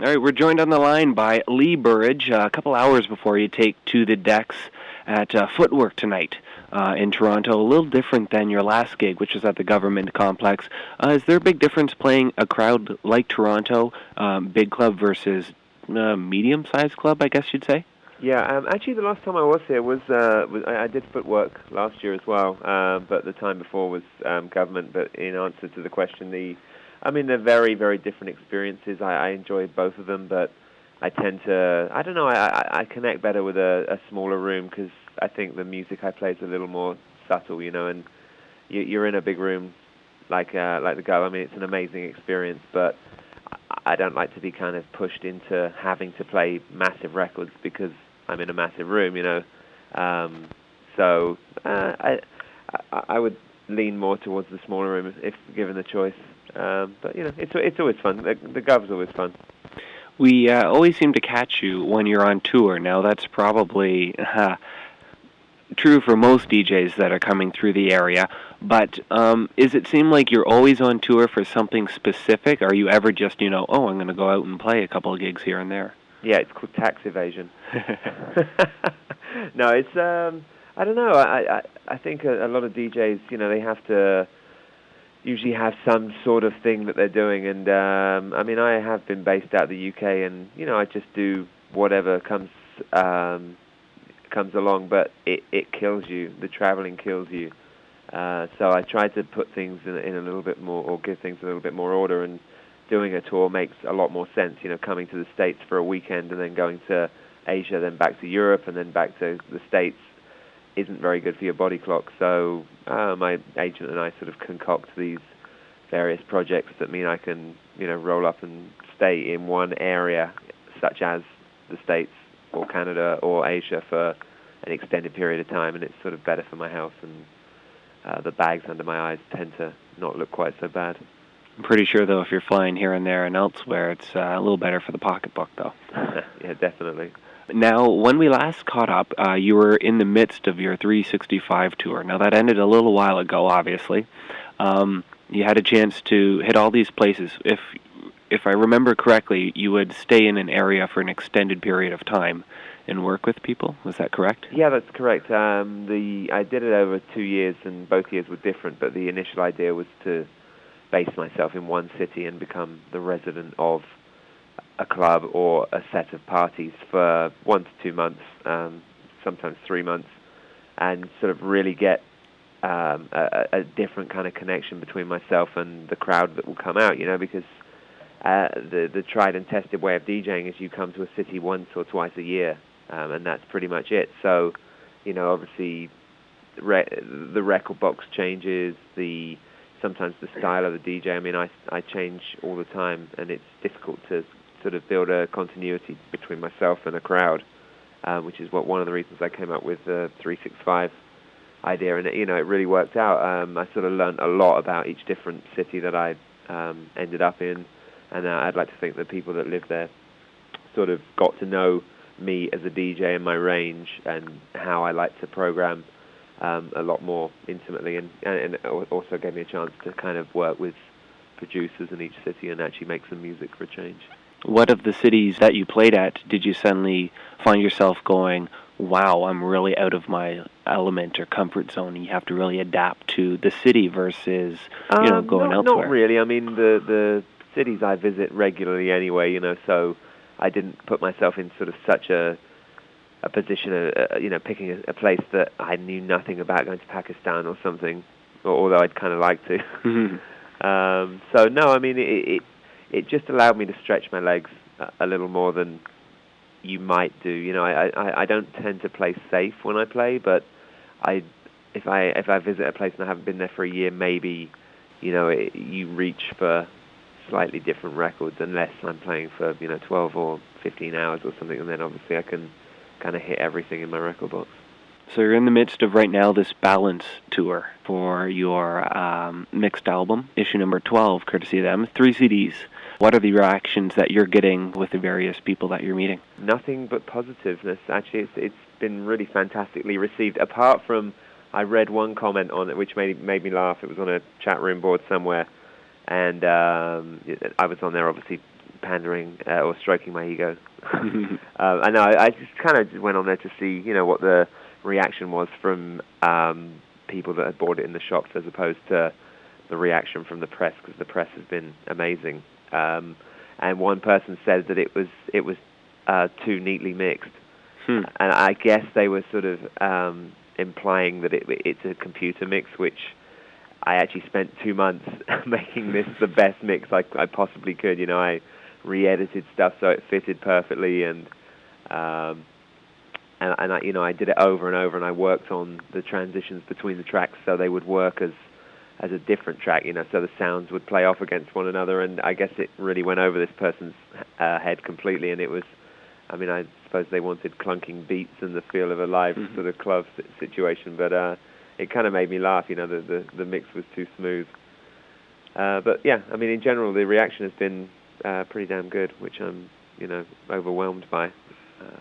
All right, we're joined on the line by Lee Burridge a couple hours before you take to the decks at Footwork tonight in Toronto. A little different than your last gig, which was at the Government Complex. Is there a big difference playing a crowd like Toronto, big club versus medium-sized club, I guess you'd say? Yeah, actually the last time I was here was I did Footwork last year as well, but the time before was Government. But in answer to the question, they're very, very different experiences. I enjoy both of them, but I tend to, I don't know, I connect better with a smaller room because I think the music I play is a little more subtle, and you're in a big room like the Gov. I mean, it's an amazing experience, but I don't like to be kind of pushed into having to play massive records because I'm in a massive room, So I would lean more towards the smaller room if given the choice. But it's always fun. The Gov's always fun. We always seem to catch you when you're on tour. Now that's probably true for most DJs that are coming through the area. But does it seem like you're always on tour for something specific? Are you ever just I'm going to go out and play a couple of gigs here and there? Yeah, it's called tax evasion. No, it's I don't know. I think a lot of DJs, they have to usually have some sort of thing that they're doing, and I have been based out of the UK, and I just do whatever comes along, but it kills you. The traveling kills you. So I try to put things in a little bit more, or give things a little bit more order, and doing a tour makes a lot more sense, coming to the States for a weekend and then going to Asia, then back to Europe, and then back to the States isn't very good for your body clock. So my agent and I sort of concoct these various projects that mean I can, roll up and stay in one area, such as the States or Canada or Asia for an extended period of time, and it's sort of better for my health, and the bags under my eyes tend to not look quite so bad. I'm pretty sure, though, if you're flying here and there and elsewhere, it's a little better for the pocketbook, though. Yeah, definitely. Now, when we last caught up, you were in the midst of your 365 tour. Now, that ended a little while ago, obviously. You had a chance to hit all these places. If I remember correctly, you would stay in an area for an extended period of time and work with people. Was that correct? Yeah, that's correct. I did it over 2 years, and both years were different, but the initial idea was to base myself in one city and become the resident of a club or a set of parties for 1 to 2 months, sometimes 3 months, and sort of really get a different kind of connection between myself and the crowd that will come out, because the tried and tested way of DJing is you come to a city once or twice a year, and that's pretty much it. So, obviously the record box changes, sometimes the style of the DJ. I mean, I change all the time, and it's difficult to sort of build a continuity between myself and a crowd, which is one of the reasons I came up with the 365 idea, and it really worked out. I sort of learned a lot about each different city that I ended up in, and I'd like to think that people that live there sort of got to know me as a DJ and my range and how I like to program a lot more intimately, and also gave me a chance to kind of work with producers in each city and actually make some music for a change. What of the cities that you played at did you suddenly find yourself going, wow, I'm really out of my element or comfort zone, and you have to really adapt to the city versus going elsewhere? Not really. I mean, the cities I visit regularly anyway, so I didn't put myself in sort of such a position, picking a place that I knew nothing about, going to Pakistan or something, although I'd kind of like to. So no, I mean, it just allowed me to stretch my legs a little more than you might do. I don't tend to play safe when I play, but if I visit a place and I haven't been there for a year, maybe, you reach for slightly different records, unless I'm playing for 12 or 15 hours or something, and then obviously I can kind of hit everything in my record box. So you're in the midst of right now this Balance tour for your mixed album, issue number 12, courtesy of them, 3 CDs. What are the reactions that you're getting with the various people that you're meeting? Nothing but positiveness. Actually, it's been really fantastically received. Apart from, I read one comment on it which made me laugh. It was on a chat room board somewhere, and I was on there obviously pandering or stroking my ego. I know. I just kind of went on there to see, what the reaction was from people that had bought it in the shops, as opposed to the reaction from the press, because the press has been amazing. And one person said that it was too neatly mixed, and I guess they were sort of implying that it's a computer mix, which I actually spent 2 months making this the best mix I possibly could. I re-edited stuff so it fitted perfectly, and I did it over and over, and I worked on the transitions between the tracks so they would work as a different track, so the sounds would play off against one another, and I guess it really went over this person's head completely, and it was, I suppose they wanted clunking beats and the feel of a live sort of club situation, but it kind of made me laugh, the mix was too smooth. But yeah, in general, the reaction has been pretty damn good, which I'm, overwhelmed by.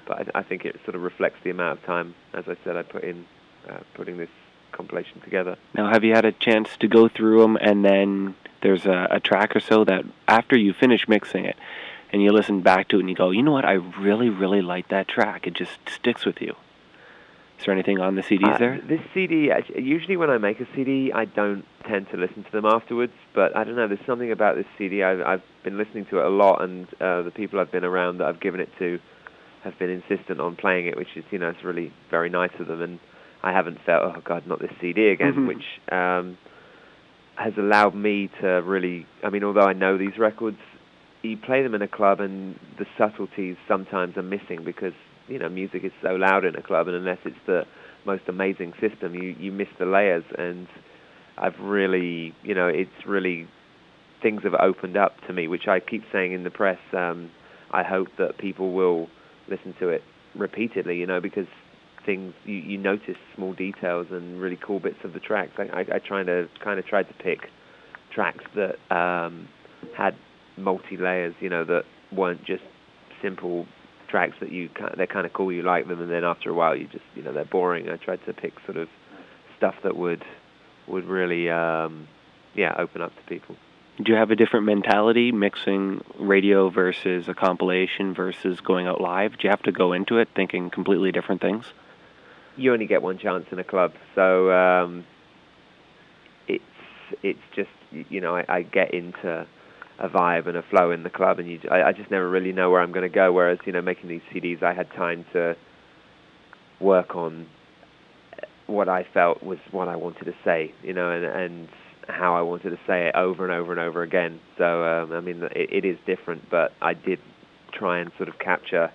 But I think it sort of reflects the amount of time, as I said, I put in putting this compilation together. Now, have you had a chance to go through them, and then there's a track or so that after you finish mixing it, and you listen back to it and you go, you know what, I really, really like that track. It just sticks with you. Is there anything on the CDs there? This CD, usually when I make a CD, I don't tend to listen to them afterwards, but I don't know, there's something about this CD. I've been listening to it a lot, and the people I've been around that I've given it to have been insistent on playing it, which is, it's really very nice of them, and I haven't felt, oh God, not this CD again, which has allowed me to really, although I know these records, you play them in a club and the subtleties sometimes are missing because, music is so loud in a club, and unless it's the most amazing system, you miss the layers, and I've really, it's really, things have opened up to me, which I keep saying in the press. I hope that people will listen to it repeatedly, because things, you notice small details and really cool bits of the tracks. I tried to pick tracks that had multi-layers, that weren't just simple tracks that they're kind of cool, you like them, and then after a while you just, they're boring. I tried to pick sort of stuff that would really, open up to people. Do you have a different mentality, mixing radio versus a compilation versus going out live? Do you have to go into it thinking completely different things? You only get one chance in a club, so it's just, I get into a vibe and a flow in the club, and I just never really know where I'm going to go, whereas, making these CDs, I had time to work on what I felt was what I wanted to say, and how I wanted to say it over and over and over again. So, it is different, but I did try and sort of capture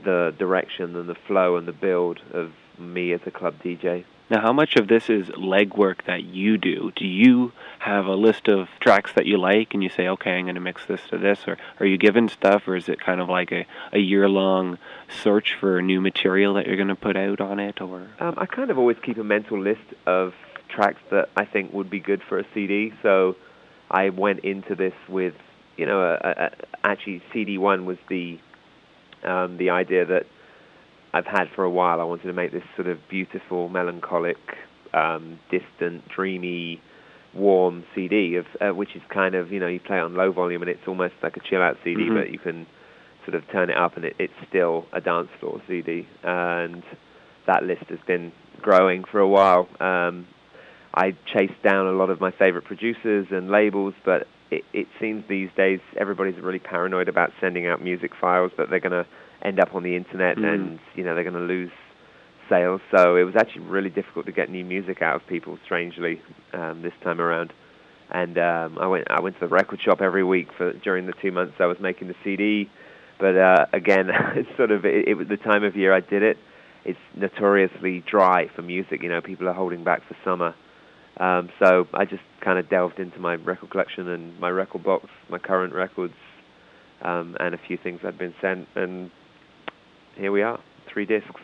the direction and the flow and the build of me as a club DJ. Now, how much of this is legwork that you do? Do you have a list of tracks that you like and you say, okay, I'm going to mix this to this, or are you given stuff, or is it kind of like a year-long search for new material that you're going to put out on it? Or I kind of always keep a mental list of tracks that I think would be good for a CD, so I went into this with, actually CD1 was the idea that I've had for a while. I wanted to make this sort of beautiful, melancholic, distant, dreamy, warm CD, which is kind of, you play it on low volume and it's almost like a chill-out CD, but you can sort of turn it up and it's still a dance floor CD. And that list has been growing for a while. I chased down a lot of my favorite producers and labels, but it seems these days everybody's really paranoid about sending out music files that they're going to end up on the internet and, they're going to lose sales. So it was actually really difficult to get new music out of people, strangely, this time around. And I went to the record shop every week during the 2 months I was making the CD. But again, it's sort of, it was the time of year I did it. It's notoriously dry for music, people are holding back for summer. So I just kind of delved into my record collection and my record box, my current records, and a few things I'd been sent, and here we are, 3 discs.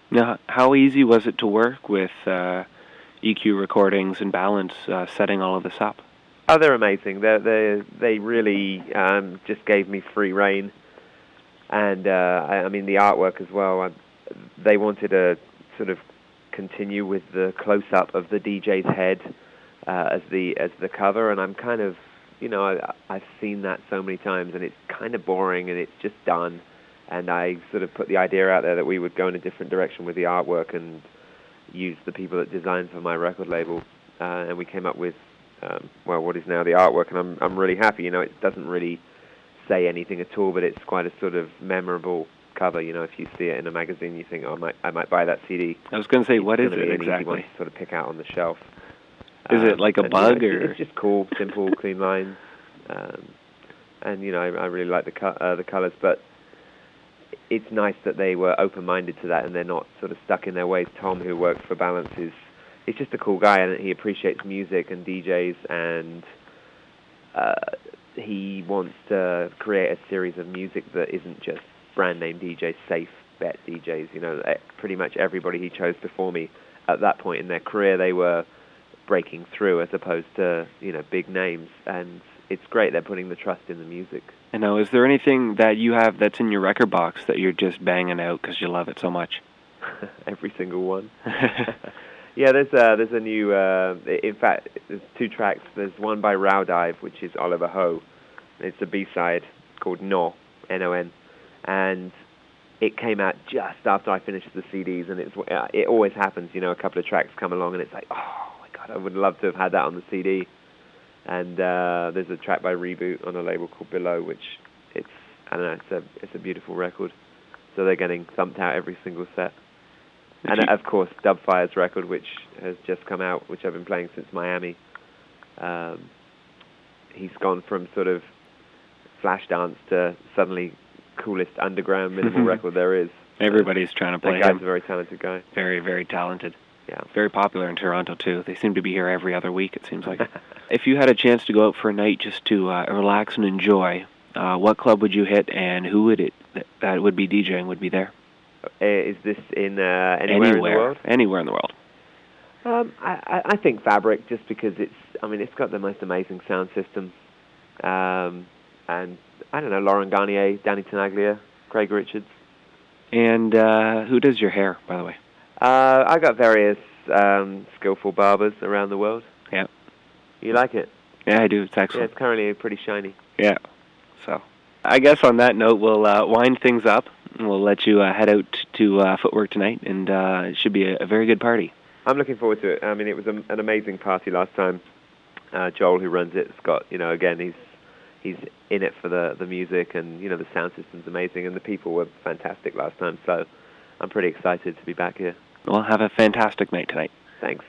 Now, how easy was it to work with EQ recordings and balance, setting all of this up? Oh, they're amazing. They really just gave me free rein, and the artwork as well. They wanted to sort of continue with the close-up of the DJ's head as the cover, and I'm kind of I've seen that so many times, and it's kind of boring, and it's just done. And I sort of put the idea out there that we would go in a different direction with the artwork and use the people that designed for my record label, and we came up with what is now the artwork, and I'm really happy. It doesn't really say anything at all, but it's quite a sort of memorable cover. If you see it in a magazine, you think, oh, I might buy that CD. I was going to say, what is it exactly? exactly? Easy one to sort of pick out on the shelf. Is it like a bug, or it's just cool, simple, clean lines, and I really like the colors, but it's nice that they were open-minded to that and they're not sort of stuck in their ways. Tom, who works for Balance, he's just a cool guy, and he appreciates music and DJs, and he wants to create a series of music that isn't just brand-name DJs, safe bet DJs. Pretty much everybody he chose before me at that point in their career, they were breaking through as opposed to, big names, and it's great they're putting the trust in the music. And now, is there anything that you have that's in your record box that you're just banging out because you love it so much? Every single one. Yeah, there's a new, in fact, there's 2 tracks. There's one by Rowdive, which is Oliver Ho. It's a B-side called No, N-O-N, and it came out just after I finished the CDs, and it always happens, a couple of tracks come along, and it's like, oh my God, I would love to have had that on the CD. And there's a track by Reboot on a label called Below, which it's a beautiful record. So they're getting thumped out every single set. And of course, Dubfire's record, which has just come out, which I've been playing since Miami. He's gone from sort of flash dance to suddenly coolest underground minimal record there is. Everybody's trying to play him. That guy's a very talented guy. Very, very talented. Yeah. Very popular in Toronto, too. They seem to be here every other week, it seems like. If you had a chance to go out for a night just to relax and enjoy, what club would you hit, and who would that would be DJing would be there? Is this in anywhere in the world? Anywhere in the world. I think Fabric, just because it's got the most amazing sound system. And I don't know, Laurent Garnier, Danny Tenaglia, Craig Richards. And who does your hair, by the way? I got various skillful barbers around the world. Yeah. You like it? Yeah, I do. It's excellent. Yeah, it's currently pretty shiny. Yeah. So, I guess on that note, we'll wind things up. And we'll let you head out to Footwork tonight, and it should be a very good party. I'm looking forward to it. I mean, it was an amazing party last time. Joel, who runs it, Scott, again, he's in it for the music, and, the sound system's amazing, and the people were fantastic last time, so I'm pretty excited to be back here. Well, have a fantastic night tonight. Thanks.